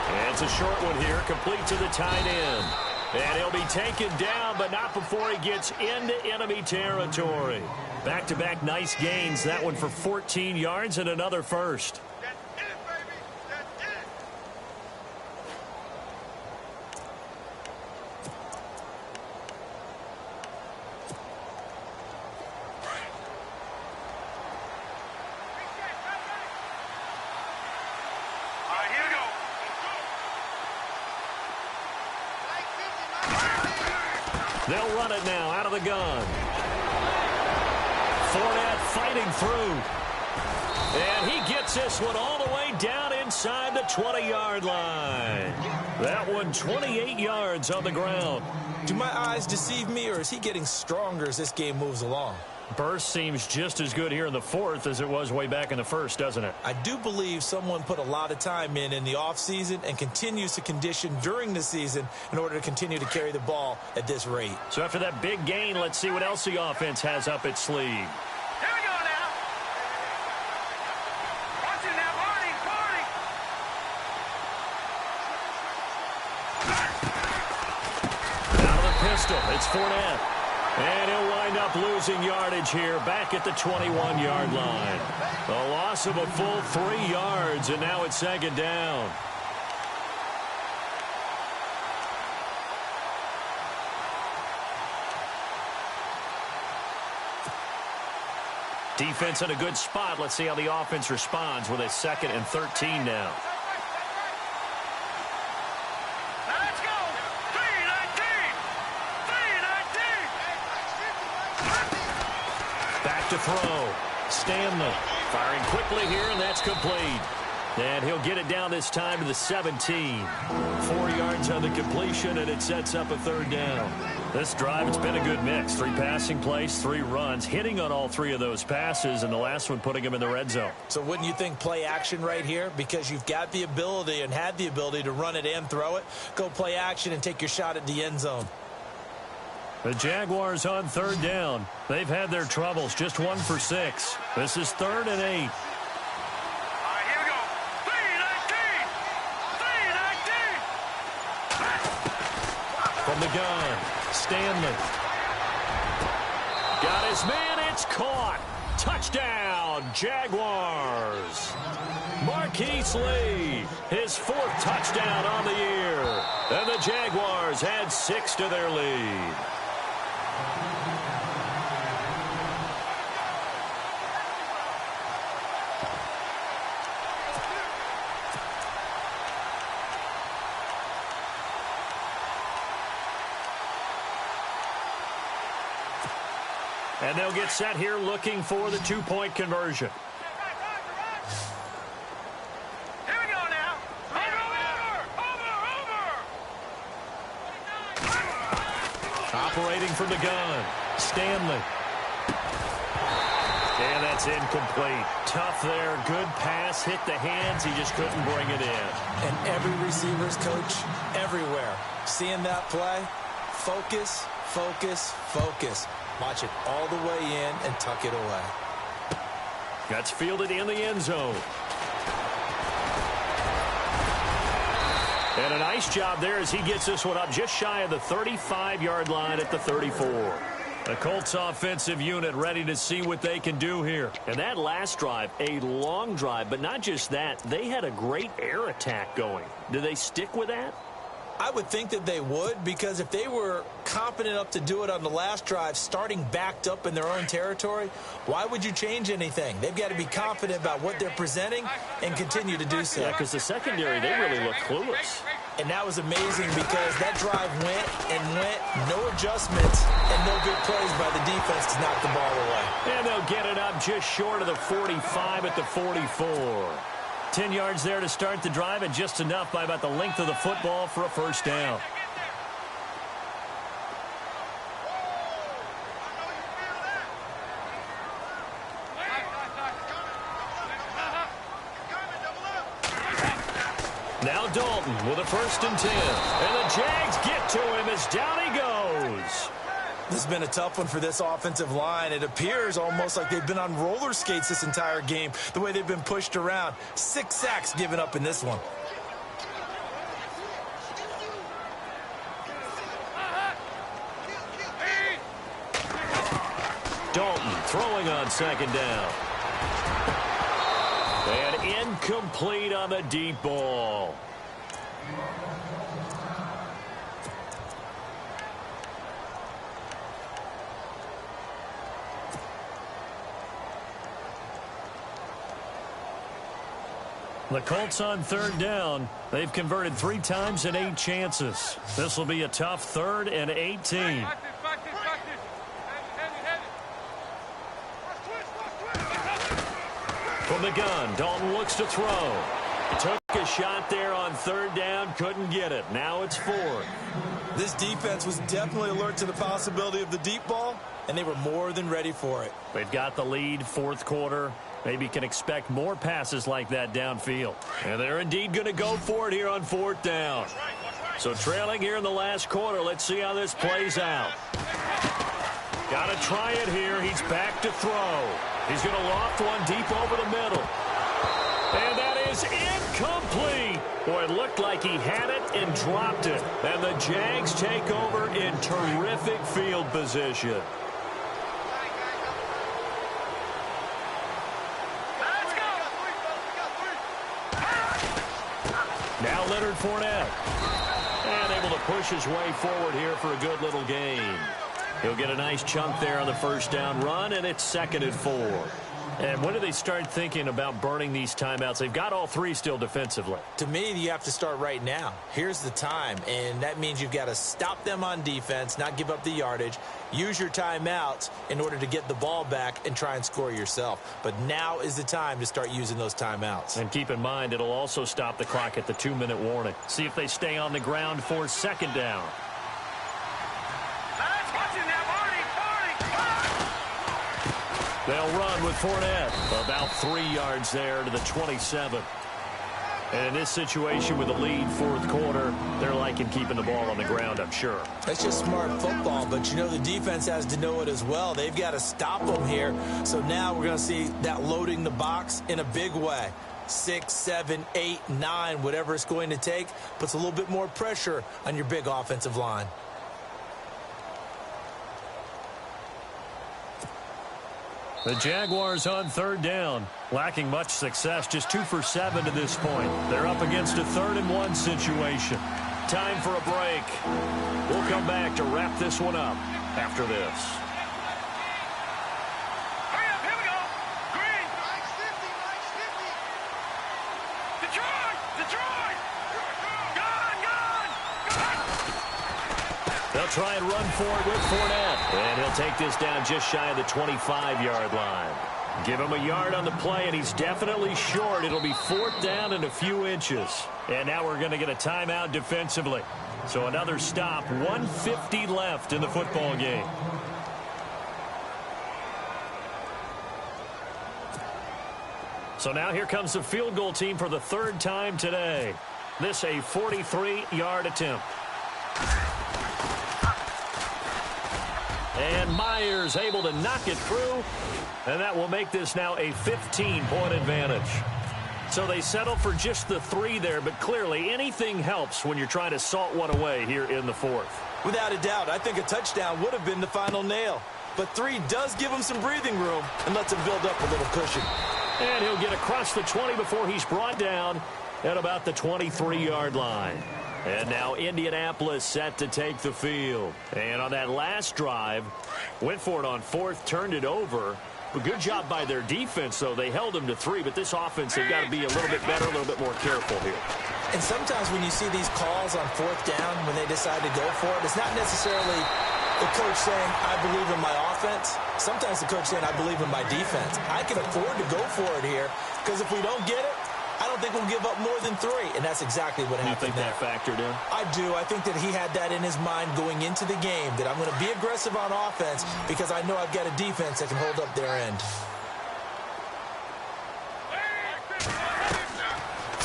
And it's a short one here, complete to the tight end. And he'll be taken down, but not before he gets into enemy territory. Back-to-back nice gains, that one for 14 yards and another first. They'll run it now out of the gun. Fournette fighting through. And he gets this one all the way down inside the 20-yard line. That one 28 yards on the ground. Do my eyes deceive me, or is he getting stronger as this game moves along? Burst seems just as good here in the fourth as it was way back in the first, doesn't it? I do believe someone put a lot of time in the offseason and continues to condition during the season in order to continue to carry the ball at this rate. So after that big gain, let's see what else the offense has up its sleeve. Here we go now. Watch it now, Marty. Out of the pistol, it's Fournette. And he'll wind up losing yardage here back at the 21-yard line. A loss of a full 3 yards, and now it's second down. Defense in a good spot. Let's see how the offense responds with a 2nd and 13 now. To throw. Stanley firing quickly here, and that's complete. And he'll get it down this time to the 17. 4 yards on the completion, and it sets up a 3rd down. This drive, it's been a good mix. 3 passing plays, 3 runs, hitting on all 3 of those passes, and the last one putting him in the red zone. So wouldn't you think play action right here? Because you've got the ability and had the ability to run it and throw it. Go play action and take your shot at the end zone. The Jaguars on 3rd down. They've had their troubles, just 1 for 6. This is 3rd and 8. All right, here we go. 3-19. From the gun, Stanley. Got his man, it's caught. Touchdown, Jaguars. Marquise Lee, his 4th touchdown on the year. And the Jaguars add 6 to their lead. And they'll get set here looking for the 2-point conversion. Here we go now. Over. Operating from the gun, Stanley. And that's incomplete. Tough there. Good pass. Hit the hands. He just couldn't bring it in. And every receiver's coach everywhere. Seeing that play, focus, focus, focus. Watch it all the way in and tuck it away. That's fielded in the end zone. And a nice job there as he gets this one up just shy of the 35-yard line at the 34. The Colts offensive unit ready to see what they can do here. And that last drive, a long drive, but not just that. They had a great air attack going. Do they stick with that? I would think that they would, because if they were competent enough to do it on the last drive, starting backed up in their own territory, why would you change anything? They've got to be confident about what they're presenting and continue to do so. Yeah, because the secondary, they really look clueless. And that was amazing because that drive went and went, no adjustments, and no good plays by the defense to knock the ball away. And they'll get it up just short of the 45 at the 44. 10 yards there to start the drive, and just enough by about the length of the football for a 1st down. Now Dalton with a 1st and 10. And the Jags get to him as down he goes. This has been a tough one for this offensive line. It appears almost like they've been on roller skates this entire game, the way they've been pushed around. 6 sacks given up in this one. Dalton throwing on 2nd down. And incomplete on the deep ball. The Colts on 3rd down. They've converted 3 times in 8 chances. This will be a tough 3rd and 18. From the gun, Dalton looks to throw. Took a shot there on third down, couldn't get it. Now it's fourth. This defense was definitely alert to the possibility of the deep ball, and they were more than ready for it. They've got the lead, fourth quarter. Maybe can expect more passes like that downfield. And they're indeed going to go for it here on fourth down. So trailing here in the last quarter. Let's see how this plays out. Got to try it here. He's back to throw. He's going to loft one deep over the middle. And that is incomplete. Boy, it looked like he had it and dropped it. And the Jags take over in terrific field position. Now Leonard Fournette. And able to push his way forward here for a good little gain. He'll get a nice chunk there on the first down run, and it's 2nd and 4. And when do they start thinking about burning these timeouts? They've got all three still defensively. To me, you have to start right now. Here's the time, and that means you've got to stop them on defense, not give up the yardage, use your timeouts in order to get the ball back and try and score yourself. But now is the time to start using those timeouts. And keep in mind, it'll also stop the clock at the 2-minute warning. See if they stay on the ground for 2nd down. They'll run with Fournette. About 3 yards there to the 27. And in this situation with the lead, fourth quarter, they're liking keeping the ball on the ground, I'm sure. That's just smart football, but you know the defense has to know it as well. They've got to stop them here. So now we're going to see that loading the box in a big way. 6, 7, 8, 9, whatever it's going to take, puts a little bit more pressure on your big offensive line. The Jaguars on 3rd down, lacking much success, just 2 for 7 to this point. They're up against a 3rd and 1 situation. Time for a break. We'll come back to wrap this one up after this. Hurry up, here we go. Green. Detroit. Detroit. Gone. They'll try and run for it with Fournette. And he'll take this down just shy of the 25-yard line. Give him a yard on the play, and he's definitely short. It'll be 4th down and a few inches. And now we're going to get a timeout defensively. So another stop, 1:50 left in the football game. So now here comes the field goal team for the 3rd time today. This a 43-yard attempt. And Myers able to knock it through, and that will make this now a 15-point advantage. So they settle for just the 3 there, but clearly anything helps when you're trying to salt one away here in the 4th. Without a doubt, I think a touchdown would have been the final nail. But 3 does give him some breathing room and lets him build up a little cushion. And he'll get across the 20 before he's brought down at about the 23-yard line. And now Indianapolis set to take the field. And on that last drive, went for it on 4th, turned it over. But good job by their defense, though. They held them to 3, but this offense, they've got to be a little bit better, a little bit more careful here. And sometimes when you see these calls on 4th down, when they decide to go for it, it's not necessarily the coach saying, I believe in my offense. Sometimes the coach saying, I believe in my defense. I can afford to go for it here, because if we don't get it, I don't think we'll give up more than 3, and that's exactly what happened there. You think that factored in? I do. I think that he had that in his mind going into the game, that I'm going to be aggressive on offense because I know I've got a defense that can hold up their end.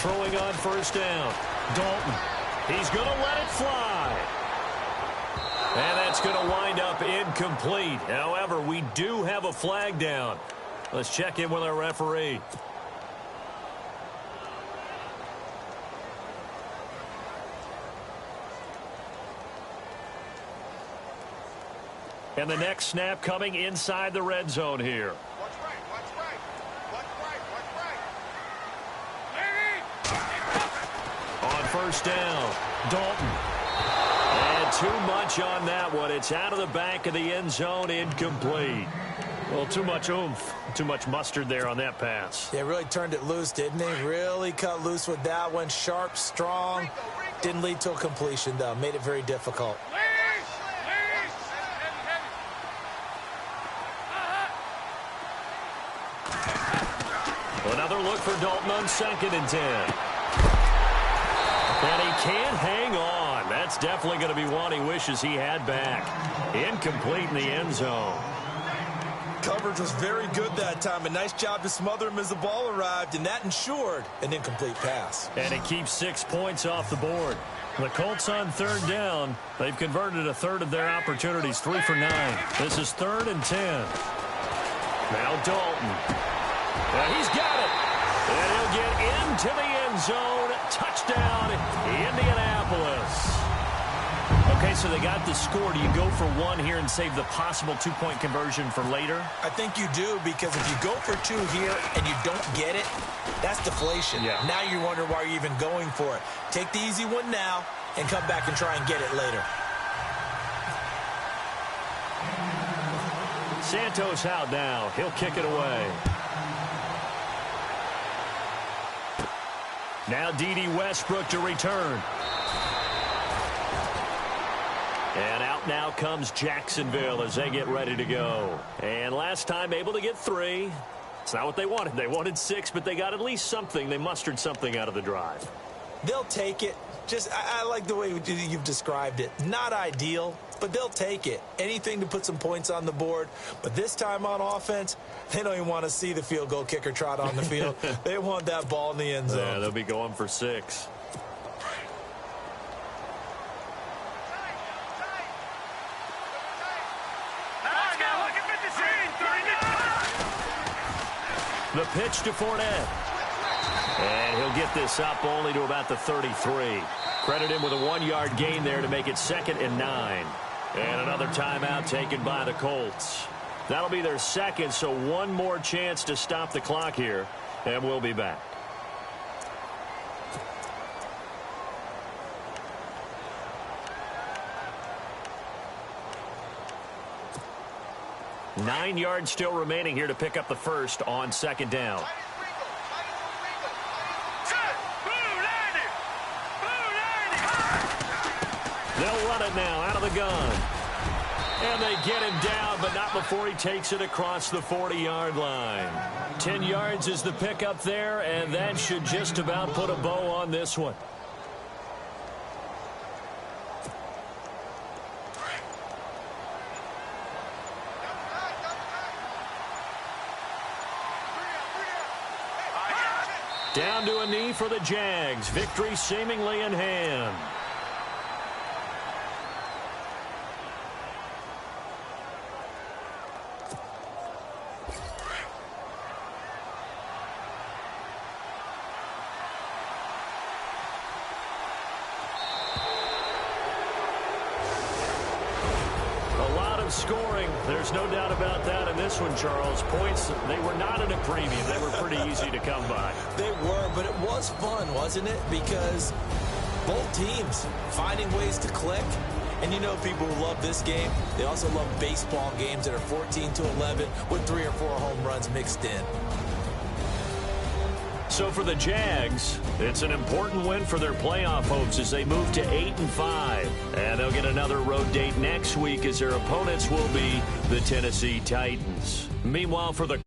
Throwing on 1st down. Dalton. He's going to let it fly. And that's going to wind up incomplete. However, we do have a flag down. Let's check in with our referee. And the next snap coming inside the red zone here. Watch right. On 1st down, Dalton. And too much on that one. It's out of the back of the end zone, incomplete. Well, too much oomph, too much mustard there on that pass. Yeah, really turned it loose, didn't he? Really cut loose with that one. Sharp, strong. Didn't lead to a completion, though. Made it very difficult. Well, for Dalton on 2nd and 10. And he can't hang on. That's definitely going to be one he wishes he had back. Incomplete in the end zone. Coverage was very good that time. A nice job to smother him as the ball arrived, and that ensured an incomplete pass. And it keeps 6 points off the board. The Colts on 3rd down. They've converted a third of their opportunities, 3 for 9. This is 3rd and 10. Now Dalton. And he's got it. And he'll get into the end zone. Touchdown, Indianapolis. Okay, so they got the score. Do you go for 1 here and save the possible 2-point conversion for later? I think you do, because if you go for 2 here and you don't get it, that's deflation. Yeah. Now you wonder why you're even going for it. Take the easy one now and come back and try and get it later. Santos out now. He'll kick it away. Now D.D. Westbrook to return. And out now comes Jacksonville as they get ready to go. And last time able to get 3. It's not what they wanted. They wanted 6, but they got at least something. They mustered something out of the drive. They'll take it. I like the way you've described it. Not ideal, but they'll take it. Anything to put some points on the board. But this time on offense, they don't even want to see the field goal kicker trot on the field. They want that ball in the end zone. Yeah, they'll be going for 6. The pitch to Fournette. And he'll get this up only to about the 33. Credit him with a 1-yard gain there to make it 2nd and 9. And another timeout taken by the Colts. That'll be their 2nd, so 1 more chance to stop the clock here. And we'll be back. Nine yards still remaining here to pick up the first on 2nd down. They'll run it now out of the gun. And they get him down, but not before he takes it across the 40-yard line. 10 yards is the pickup there, and that should just about put a bow on this one. Down to a knee for the Jags. Victory seemingly in hand. Scoring, there's no doubt about that in this one, Charles. Points, they were not at a premium. They were pretty easy to come by. They were, but it was fun, wasn't it? Because both teams finding ways to click. And you know people who love this game, they also love baseball games that are 14-11 with 3 or 4 home runs mixed in. So for the Jags, it's an important win for their playoff hopes as they move to 8-5. And they'll get another road date next week as their opponents will be the Tennessee Titans. Meanwhile, for the